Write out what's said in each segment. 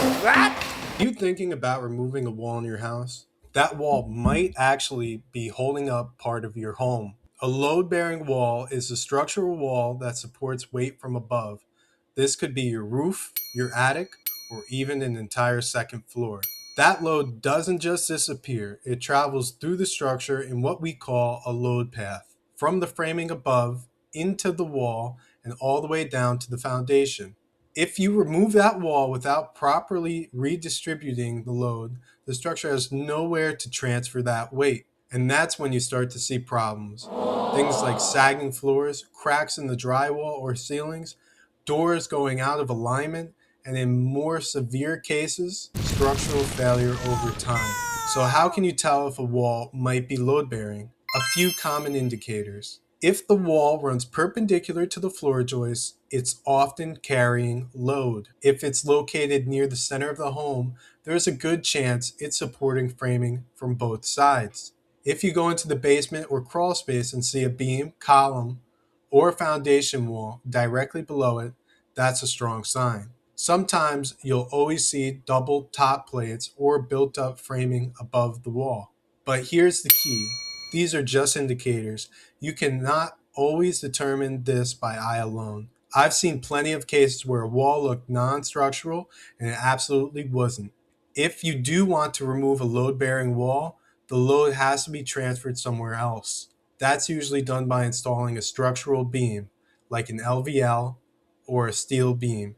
What? You thinking about removing a wall in your house? That wall might actually be holding up part of your home. A load bearing wall is a structural wall that supports weight from above. This could be your roof, your attic, or even an entire second floor. That load doesn't just disappear, it travels through the structure in what we call a load path, from the framing above into the wall and all the way down to the foundation. If you remove that wall without properly redistributing the load, the structure has nowhere to transfer that weight. And that's when you start to see problems. Things like sagging floors, cracks in the drywall or ceilings, doors going out of alignment, and in more severe cases, structural failure over time. So, how can you tell if a wall might be load bearing? A few common indicators. If the wall runs perpendicular to the floor joist, it's often carrying load. If it's located near the center of the home, there's a good chance it's supporting framing from both sides. If you go into the basement or crawl space and see a beam, column, or foundation wall directly below it, that's a strong sign. Sometimes you'll always see double top plates or built up framing above the wall. But here's the key, these are just indicators. You cannot always determine this by eye alone. I've seen plenty of cases where a wall looked non structural and it absolutely wasn't. If you do want to remove a load bearing wall, the load has to be transferred somewhere else. That's usually done by installing a structural beam, like an LVL or a steel beam,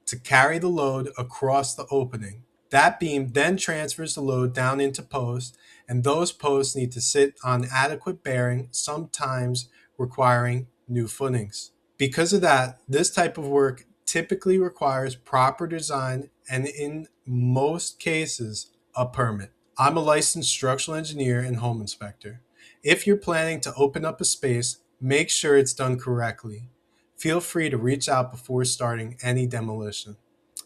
to carry the load across the opening. That beam then transfers the load down into posts, and those posts need to sit on adequate bearing, sometimes requiring new footings. Because of that, this type of work typically requires proper design and, in most cases, a permit. I'm a licensed structural engineer and home inspector. If you're planning to open up a space, make sure it's done correctly. Feel free to reach out before starting any demolition,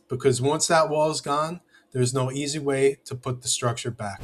because once that wall is gone, there's no easy way to put the structure back.